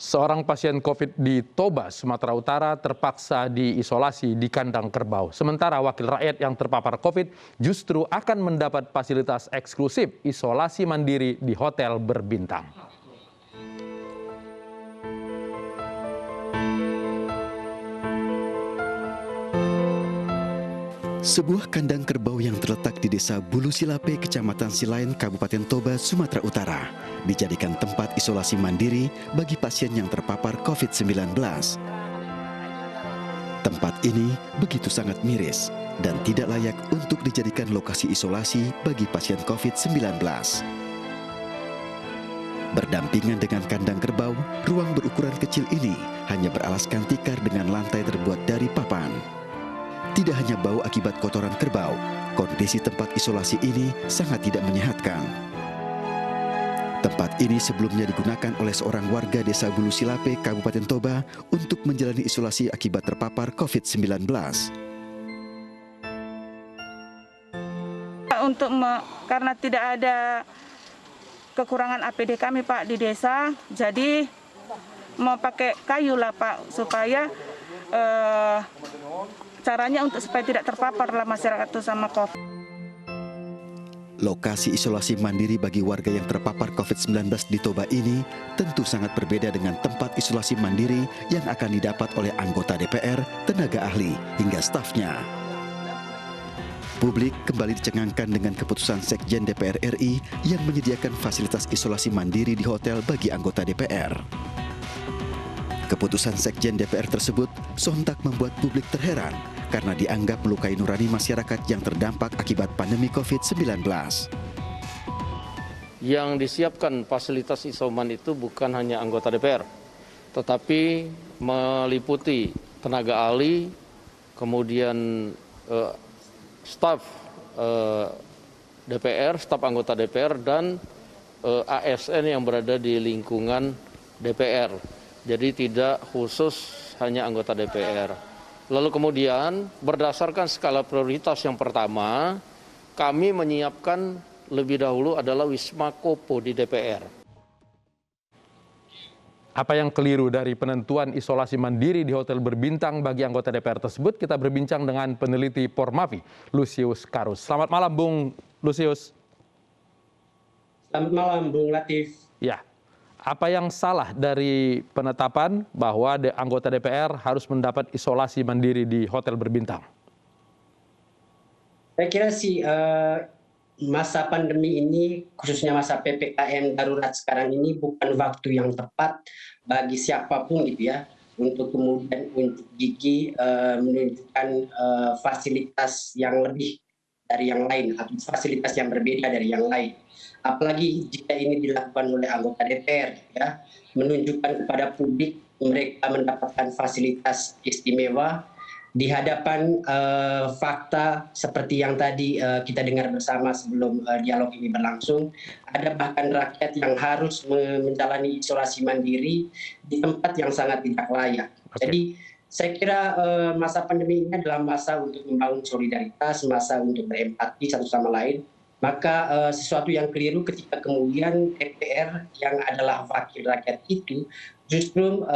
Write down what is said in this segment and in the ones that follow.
Seorang pasien COVID di Toba, Sumatera Utara terpaksa diisolasi di kandang kerbau. Sementara wakil rakyat yang terpapar COVID justru akan mendapat fasilitas eksklusif isolasi mandiri di hotel berbintang. Sebuah kandang kerbau yang terletak di desa Bulu Silape, Kecamatan Silain, Kabupaten Toba, Sumatera Utara, dijadikan tempat isolasi mandiri bagi pasien yang terpapar COVID-19. Tempat ini begitu sangat miris dan tidak layak untuk dijadikan lokasi isolasi bagi pasien COVID-19. Berdampingan dengan kandang kerbau, ruang berukuran kecil ini hanya beralaskan tikar dengan lantai terbuat dari papan. Tidak hanya bau akibat kotoran kerbau, kondisi tempat isolasi ini sangat tidak menyehatkan. Tempat ini sebelumnya digunakan oleh seorang warga desa Bulu Silape, Kabupaten Toba untuk menjalani isolasi akibat terpapar COVID-19. Karena tidak ada kekurangan APD kami Pak di desa, jadi mau pakai kayu lah Pak, supaya caranya supaya tidak terpapar lah masyarakat itu sama COVID. Lokasi isolasi mandiri bagi warga yang terpapar COVID-19 di Toba ini tentu sangat berbeda dengan tempat isolasi mandiri yang akan didapat oleh anggota DPR, tenaga ahli, hingga stafnya. Publik kembali dicengangkan dengan keputusan Sekjen DPR RI yang menyediakan fasilitas isolasi mandiri di hotel bagi anggota DPR. Keputusan Sekjen DPR tersebut sontak membuat publik terheran karena dianggap melukai nurani masyarakat yang terdampak akibat pandemi COVID-19. Yang disiapkan fasilitas isoman itu bukan hanya anggota DPR, tetapi meliputi tenaga ahli, kemudian staf DPR, staf anggota DPR, dan ASN yang berada di lingkungan DPR. Jadi tidak khusus hanya anggota DPR. Lalu kemudian berdasarkan skala prioritas yang pertama, kami menyiapkan lebih dahulu adalah Wisma Kopo di DPR. Apa yang keliru dari penentuan isolasi mandiri di hotel berbintang bagi anggota DPR tersebut? Kita berbincang dengan peneliti Pormavi, Lusius Karus. Selamat malam, Bung Lusius. Selamat malam, Bung Latif. Ya. Apa yang salah dari penetapan bahwa anggota DPR harus mendapat isolasi mandiri di hotel berbintang? Saya kira sih masa pandemi ini, khususnya masa PPKM darurat sekarang ini bukan waktu yang tepat bagi siapapun gitu ya, untuk kemudian gigi menunjukkan fasilitas yang lebih dari yang lain atau fasilitas yang berbeda dari yang lain. Apalagi jika ini dilakukan oleh anggota DPR, ya, menunjukkan kepada publik mereka mendapatkan fasilitas istimewa di hadapan fakta seperti yang tadi kita dengar bersama sebelum dialog ini berlangsung. Ada bahkan rakyat yang harus menjalani isolasi mandiri di tempat yang sangat tidak layak. Jadi saya kira masa pandemi ini adalah masa untuk membangun solidaritas, masa untuk berempati satu sama lain. Maka sesuatu yang keliru ketika kemudian DPR yang adalah wakil rakyat itu justru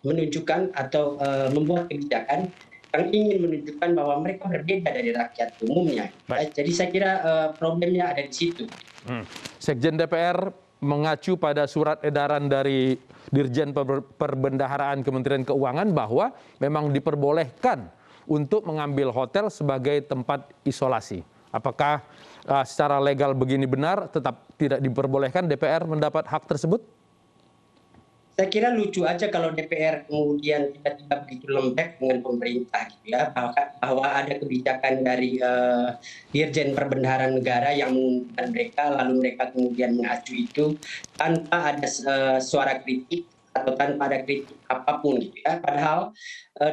menunjukkan atau membuat kebijakan yang ingin menunjukkan bahwa mereka berbeda dari rakyat umumnya. Jadi saya kira problemnya ada di situ. Sekjen DPR mengacu pada surat edaran dari Dirjen Perbendaharaan Kementerian Keuangan bahwa memang diperbolehkan untuk mengambil hotel sebagai tempat isolasi. Apakah secara legal begini benar, tetap tidak diperbolehkan DPR mendapat hak tersebut? Saya kira lucu aja kalau DPR kemudian tiba-tiba begitu lembek dengan pemerintah gitu ya, bahwa ada kebijakan dari Dirjen Perbendaharaan Negara yang mengumumkan mereka, lalu mereka kemudian mengacu itu tanpa ada suara kritik atau tanpa ada kritik apapun gitu ya. Padahal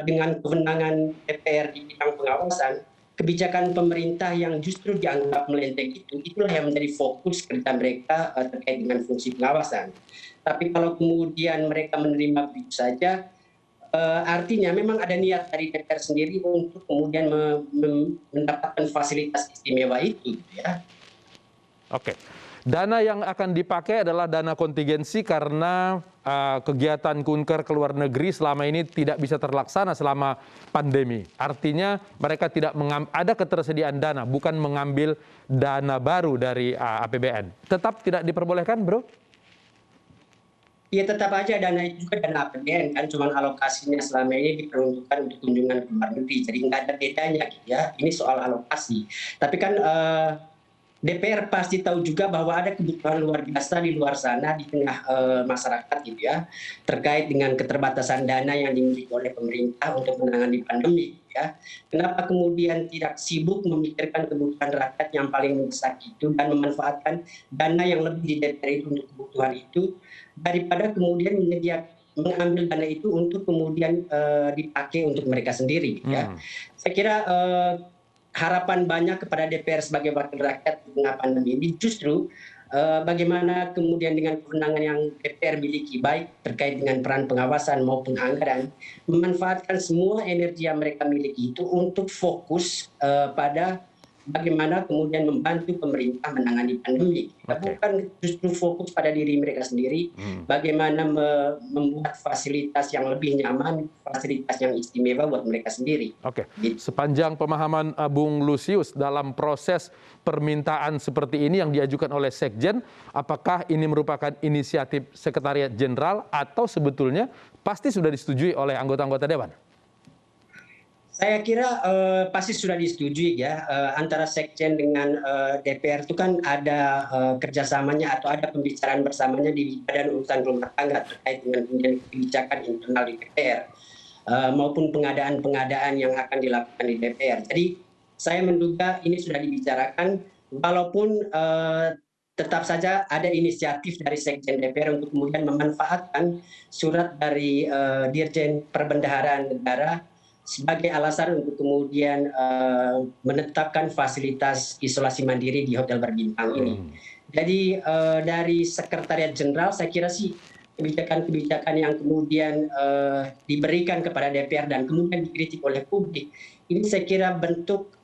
dengan kewenangan DPR di bidang pengawasan, kebijakan pemerintah yang justru dianggap melenteng itulah yang menjadi fokus kerja mereka terkait dengan fungsi pengawasan. Tapi kalau kemudian mereka menerima begitu saja, artinya memang ada niat dari DPR sendiri untuk kemudian mendapatkan fasilitas istimewa itu, ya. Oke. Dana yang akan dipakai adalah dana kontingensi karena kegiatan kunker ke luar negeri selama ini tidak bisa terlaksana selama pandemi. Artinya mereka tidak ada ketersediaan dana, bukan mengambil dana baru dari APBN. Tetap tidak diperbolehkan, Bro? Ya tetap aja dana itu juga dana APBN kan, cuman alokasinya selama ini diperuntukkan untuk kunjungan ke luar negeri. Jadi nggak ada bedanya gitu ya. Ini soal alokasi. Tapi kan DPR pasti tahu juga bahwa ada kebutuhan luar biasa di luar sana di tengah masyarakat gitu ya, terkait dengan keterbatasan dana yang dimiliki oleh pemerintah untuk menangani pandemi ya. Kenapa kemudian tidak sibuk memikirkan kebutuhan rakyat yang paling mendesak itu dan memanfaatkan dana yang lebih di DPR itu untuk kebutuhan itu, daripada kemudian mengambil dana itu untuk kemudian dipakai untuk mereka sendiri ya. Saya kira harapan banyak kepada DPR sebagai wakil rakyat di tengah pandemi ini justru bagaimana kemudian dengan kewenangan yang DPR miliki, baik terkait dengan peran pengawasan maupun anggaran, memanfaatkan semua energi yang mereka miliki itu untuk fokus pada bagaimana kemudian membantu pemerintah menangani pandemi. Bukan justru fokus pada diri mereka sendiri, bagaimana membuat fasilitas yang lebih nyaman, fasilitas yang istimewa buat mereka sendiri. Oke, sepanjang pemahaman Bung Lusius dalam proses permintaan seperti ini yang diajukan oleh Sekjen, apakah ini merupakan inisiatif Sekretariat Jenderal atau sebetulnya pasti sudah disetujui oleh anggota-anggota Dewan? Saya kira pasti sudah disetujui ya, antara Sekjen dengan DPR itu kan ada kerjasamanya atau ada pembicaraan bersamanya di Badan Urusan Rumah Tangga terkait dengan kebijakan internal di DPR maupun pengadaan-pengadaan yang akan dilakukan di DPR. Jadi saya menduga ini sudah dibicarakan, walaupun tetap saja ada inisiatif dari Sekjen DPR untuk kemudian memanfaatkan surat dari Dirjen Perbendaharaan Negara sebagai alasan untuk kemudian menetapkan fasilitas isolasi mandiri di hotel berbintang ini. Jadi dari Sekretariat Jenderal saya kira sih kebijakan-kebijakan yang kemudian diberikan kepada DPR dan kemudian dikritik oleh publik, ini saya kira bentuk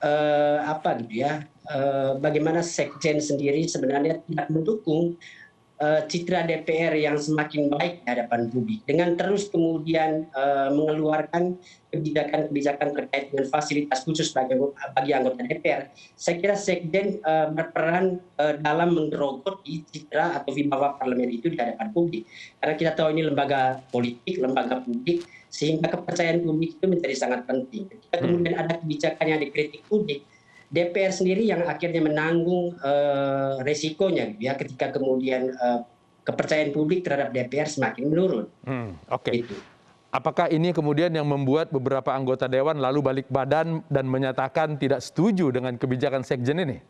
bagaimana Sekjen sendiri sebenarnya tidak mendukung citra DPR yang semakin baik di hadapan publik dengan terus kemudian mengeluarkan kebijakan-kebijakan terkait dengan fasilitas khusus bagi anggota DPR. Saya kira Sekjen berperan dalam menggerogoti citra atau wibawa parlemen itu di hadapan publik. Karena kita tahu ini lembaga politik, lembaga publik, sehingga kepercayaan publik itu menjadi sangat penting. Ketika kemudian ada kebijakan yang dikritik publik, DPR sendiri yang akhirnya menanggung resikonya ya, ketika kemudian kepercayaan publik terhadap DPR semakin menurun. Oke. Gitu. Apakah ini kemudian yang membuat beberapa anggota Dewan lalu balik badan dan menyatakan tidak setuju dengan kebijakan Sekjen ini?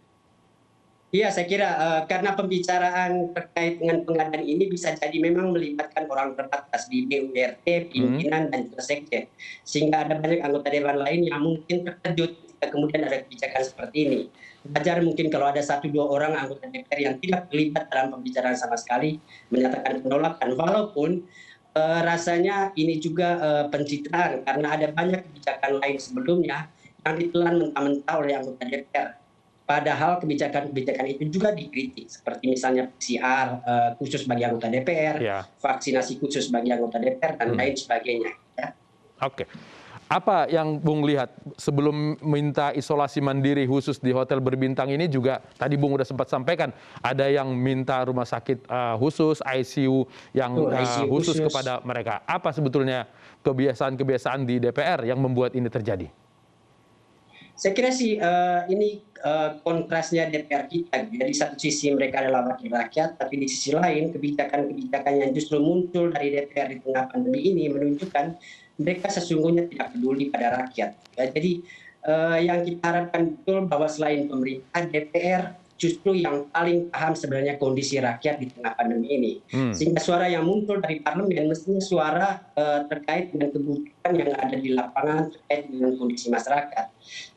Iya, saya kira karena pembicaraan terkait dengan pengadaan ini bisa jadi memang melibatkan orang terbatas di BURT, pimpinan, dan juga Sekjen. Sehingga ada banyak anggota Dewan lain yang mungkin terkejut kemudian ada kebijakan seperti ini. Wajar mungkin kalau ada 1-2 orang anggota DPR yang tidak terlibat dalam pembicaraan sama sekali menyatakan penolakan, walaupun rasanya ini juga pencitraan karena ada banyak kebijakan lain sebelumnya yang ditelan mentah-mentah oleh anggota DPR. Padahal kebijakan-kebijakan itu juga dikritik, seperti misalnya PCR khusus bagi anggota DPR, vaksinasi khusus bagi anggota DPR, dan lain sebagainya. Ya. Oke. Apa yang Bung lihat sebelum minta isolasi mandiri khusus di hotel berbintang ini juga tadi Bung udah sempat sampaikan ada yang minta rumah sakit khusus, ICU yang khusus kepada mereka. Apa sebetulnya kebiasaan-kebiasaan di DPR yang membuat ini terjadi? Saya kira sih ini kontrasnya DPR kita. Jadi satu sisi mereka adalah wakil rakyat, tapi di sisi lain kebijakan-kebijakan yang justru muncul dari DPR di tengah pandemi ini menunjukkan mereka sesungguhnya tidak peduli pada rakyat. Ya, jadi yang kita harapkan betul bahwa selain pemerintah, DPR justru yang paling paham sebenarnya kondisi rakyat di tengah pandemi ini. Sehingga suara yang muncul dari parlemen mestinya suara terkait dengan kebutuhan yang ada di lapangan terkait dengan kondisi masyarakat.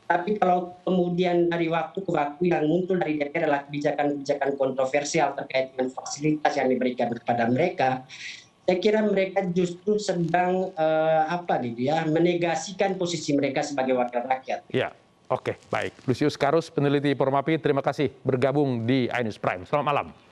Tapi kalau kemudian dari waktu ke waktu yang muncul dari DPR adalah kebijakan-kebijakan kontroversial terkait dengan fasilitas yang diberikan kepada mereka, saya kira mereka justru sedang menegasikan posisi mereka sebagai wakil rakyat. Ya. Oke, baik. Lusius Karus, peneliti Formapi, terima kasih bergabung di iNews Prime. Selamat malam.